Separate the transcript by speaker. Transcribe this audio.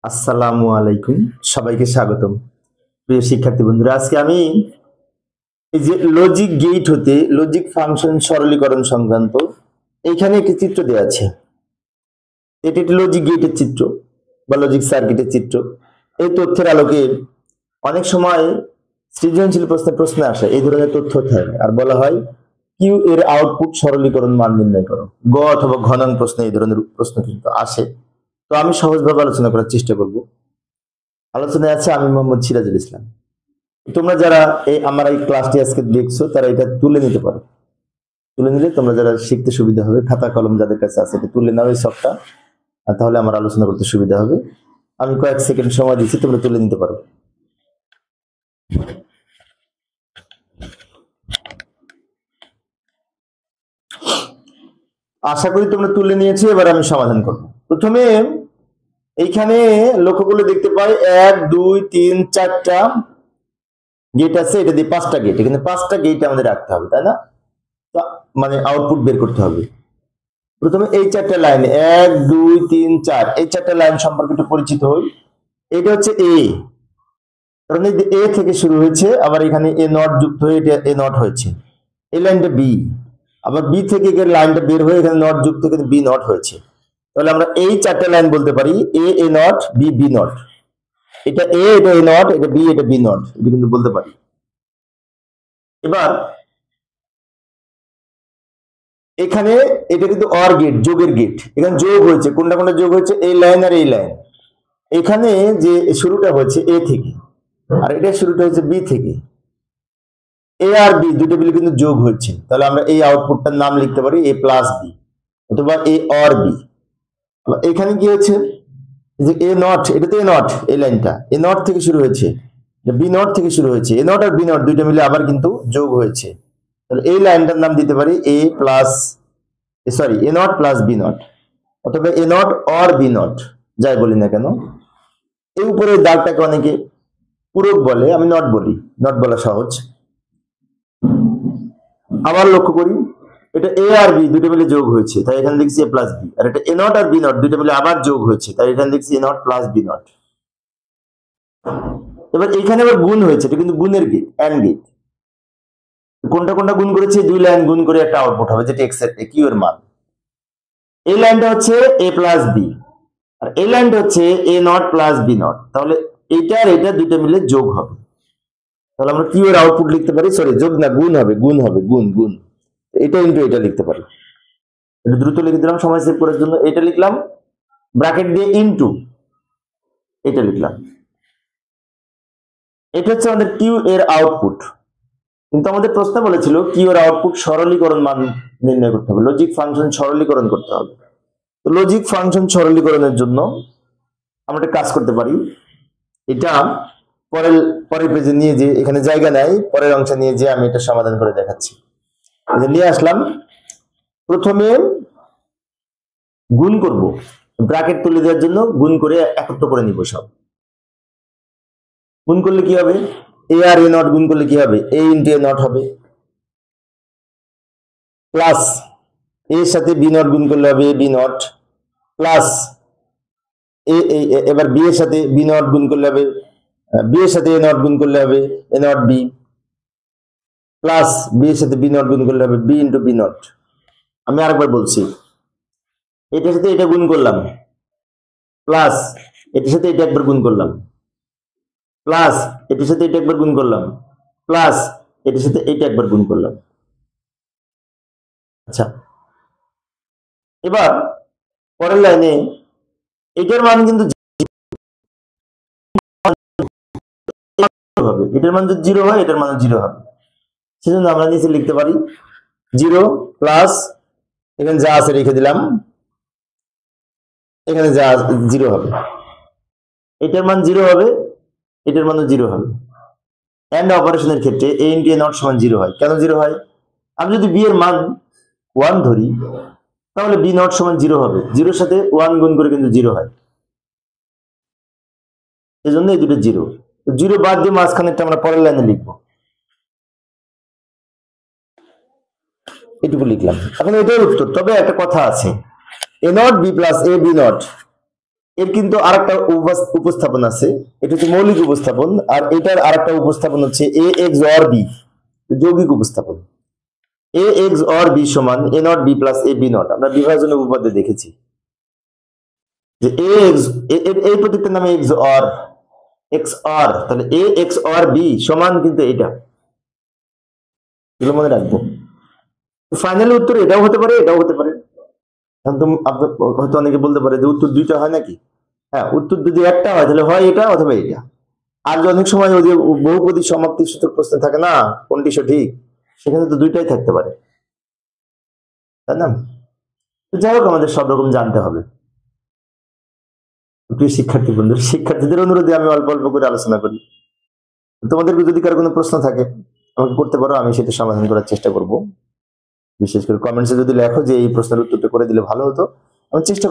Speaker 1: আসসালামু আলাইকুম, সবাইকে স্বাগতম। প্রিয় শিক্ষার্থী বন্ধুরা, আজকে আমি এই যে লজিক গেট হতে লজিক ফাংশন সরলীকরণ সংক্রান্ত এইখানে একটি চিত্র দেওয়া আছে। এটি একটি লজিক গেটের চিত্র বা লজিক সার্কিটের চিত্র। এই তথ্যের আলোকে অনেক সময় সৃজনশীল প্রশ্ন আসে, এই ধরনের তথ্য থাকে আর বলা হয় কিউ এর আউটপুট সরলীকরণ মান নির্ণয় করো। গ অথবা ঘ নং প্রশ্ন এই ধরনের প্রশ্ন কিন্তু আসে। তো আমি সহজভাবে আলোচনা করার চেষ্টা করব। আলোচনায় আছে আমি মোহাম্মদ সিরাজুল ইসলাম। তোমরা যারা আমার এই ক্লাসটি আজকে দেখছো তারা এটা তুলে নিতে পারো। তুলে নিলে তোমরা যারা শিখতে সুবিধা হবে, খাতা কলম যাদের কাছে আছে এটা তুলে নাও এই সবটা, আর তাহলে আমার আলোচনা করতে সুবিধা হবে। আমি কয়েক সেকেন্ড সময় দিচ্ছি, তোমরা তুলে নিতে পারো। আশা করি তোমরা তুলে নিয়েছো, এবার আমি সমাধান করব। প্রথমে এইখানে লক্ষ্য করলে দেখতে পাই 1 2 3 4টা গেট আছে, এটা দিয়ে 5টা গেট, এখানে 5টা গেট আমাদের রাখতে হবে, তাই না? মানে আউটপুট বের করতে হবে। প্রথমে এই 4টা লাইন 1 2 3 4 এই 4টা লাইন সম্পর্কে একটু পরিচিত হই। এটা হচ্ছে এ, কারণ এই এ থেকে শুরু হয়েছে, আবার এখানে এ নট যুক্ত হয়ে এটা এ নট হয়েছে। এই লাইনটা বি, আবার বি থেকে লাইনটা বের হয়ে এখানে নট যুক্ত হয়ে বি নট হয়েছে। তাহলে আমরা এই 4টা লাইন বলতে পারি এ এ নট বি বি নট। এটা এ, এটা এ নট, এটা বি, এটা বি নট, এটা কিন্তু বলতে পারি। এবার এখানে এটা কিন্তু অর গেট, যোগের গেট, এখানে যোগ হয়েছে, কোনটা কোনটা যোগ হয়েছে, এই লাইন আর এই লাইন। এখানে যে শুরুটা হচ্ছে এ থেকে, আর এটা শুরুটা হচ্ছে বি থেকে। এ আর বি দুটো মিলে কিন্তু যোগ হচ্ছে, তাহলে আমরা এই আউটপুটটার নাম লিখতে পারি এ প্লাস বি অথবা এ অর বি। এখানে কি হচ্ছে যে এ নট, এটা তো এ নট, এই লাইনটা এ নট থেকে শুরু হয়েছে, বি নট থেকে শুরু হয়েছে, এ নট আর বি নট দুইটা মিলে আবার কিন্তু যোগ হয়েছে। তাহলে এই লাইনটার নাম দিতে পারি A plus, sorry A not plus B not অথবা A not or B not, যাই বলি না কেন। এই উপরে দাগটাকে অনেকে পূরক বলে, আমি নট বলি, নট বলা সহজ। আবার লক্ষ্য করি, এটা এ আর বি দুটো মিলে যোগ হয়েছে, তাই এখানে লিখছি এ প্লাস বি, আর এটা এ নট আর বি নট দুটো মিলে আবার যোগ হয়েছে, তাই এখানে লিখছি এ নট প্লাস বি নট। এবার এখানে আবার গুণ হয়েছে, এটা কিন্তু গুণের গেট, এন্ড গেট। কোনটা কোনটা গুণ করেছে, দুই লাইন গুণ করে একটা আউটপুট হবে, যেটা এক্স এর কিউ এর মান। এই লাইনটা হচ্ছে এ প্লাস বি, আর এই লাইনটা হচ্ছে এ নট প্লাস বি নট, তাহলে এইটা আর এটা দুটো মিলে যোগ হবে। তাহলে আমরা কিউ এর আউটপুট লিখতে পারি, সরি যোগ না গুণ হবে, গুণ হবে, গুণ গুণ, এটা ইন্টু এটা লিখতে পারি। এটা দ্রুত লিখে দিলাম সময় সেভ করার জন্য, এটা লিখলাম ব্র্যাকেট দিয়ে ইন্টু এটা লিখলাম। এটা হচ্ছে আমাদের কিউ এর আউটপুট। কিন্তু আমাদের প্রশ্ন বলেছিল কিউ এর আউটপুট সরলীকরণ মান নির্ণয় করতে হবে, লজিক ফাংশন সরলীকরণ করতে হবে। তো লজিক ফাংশন সরলীকরণের জন্য আমরা একটা কাজ করতে পারি, এটা পরের পেজে নিয়ে যে এখানে জায়গা নেয়, পরের অংশে নিয়ে যে আমি এটা সমাধান করে দেখাচ্ছি। নিয়ে আসলাম, প্রথমে গুণ করব, ব্র্যাকেট তুলে দেওয়ার জন্য গুণ করে একত্র করে নিব সব। গুণ করলে কি হবে, এ আর এ নট গুণ করলে কি হবে, এ ইন্টু এ নট হবে, প্লাস এর সাথে বি নট গুণ করলে হবে বি নট, প্লাস এবার বি এর সাথে বি নট গুণ করলে হবে, বি এর সাথে এ নট গুণ করলে হবে এ নট বি, প্লাস বি এর সাথে বি নট গুণ করলে হবে বি ইন্টু বি নট। আমি আরেকবার বলছি, এটার সাথে এটা গুণ করলাম, প্লাস এটার সাথে এটা একবার গুণ করলাম, প্লাস এটার সাথে এটা একবার গুণ করলাম, প্লাস এটার সাথে এটা একবার গুণ করলাম। আচ্ছা, এবার পরের লাইনে এটার মান কিন্তু হবে, এটার মান যদি জিরো হয় এটার মান জিরো হবে, সেজন্য আমরা নিচে লিখতে পারি জিরো প্লাস এখানে যা আছে রেখে দিলাম, এখানে যা জিরো হবে, এটার মান জিরো হবে, এটার মানও জিরো হবে। এন্ড অপারেশনের ক্ষেত্রে এ ইন্টু এ নট সমান জিরো হয়। কেন জিরো হয়, আমি যদি বি এর মান 1 ধরি তাহলে বি নট সমান জিরো হবে, জিরোর সাথে 1 গুণ করে কিন্তু জিরো হয়, এজন্য এই দুটো জিরো। জিরো বাদ দিয়ে মাঝখানেরটা আমরা পরের লাইনে লিখবো, এটুকু লিখলাম। এখন এটাই উত্তর। তবে একটা কথা আছে, A not B plus A B not, এর কিন্তু আরেকটা উপস্থাপন আছে, এটা হচ্ছে মৌলিক উপস্থাপন, আর এটার আরেকটা উপস্থাপন হচ্ছে এ এক্স অর বি, যৌগিক উপস্থাপন। এ এক্স অর বি সমান A not B plus A B not, আমরা বিভাজনের উপপাদ্যে দেখেছি যে এ এক্স, এই প্রতীকটার নামে এক্স অর, তাহলে এ এক্স অর বি সমান কিন্তু এটা, এগুলো মনে রাখবো। ফাইনাল উত্তর এটাও হতে পারে, এটাও হতে পারে। হয়তো অনেকে বলতে পারে যে উত্তর দুইটা হয় নাকি? হ্যাঁ, উত্তর যদি একটা হয় তাহলে হয় এটা অথবা এটা। আর অনেক সময় ওই যে বহুপদী সমাপ্তি সূচক প্রশ্ন থাকে না, কোনটি সঠিক, সেখানে তো দুইটাই থাকতে পারে, তাই না? যাই হোক, আমাদের সব রকম জানতে হবে। প্রিয় শিক্ষার্থী বন্ধুরা, শিক্ষার্থীদের অনুরোধে আমি অল্প অল্প করে আলোচনা করি। তোমাদের যদি কারো কোনো প্রশ্ন থাকে আমাকে করতে পারো, আমি সেটা সমাধান করার চেষ্টা করব। বিশেষ করে কমেন্টসে যদি লেখো যে এই প্রশ্নের উত্তরটা করে দিলে ভালো হতো, আমি চেষ্টা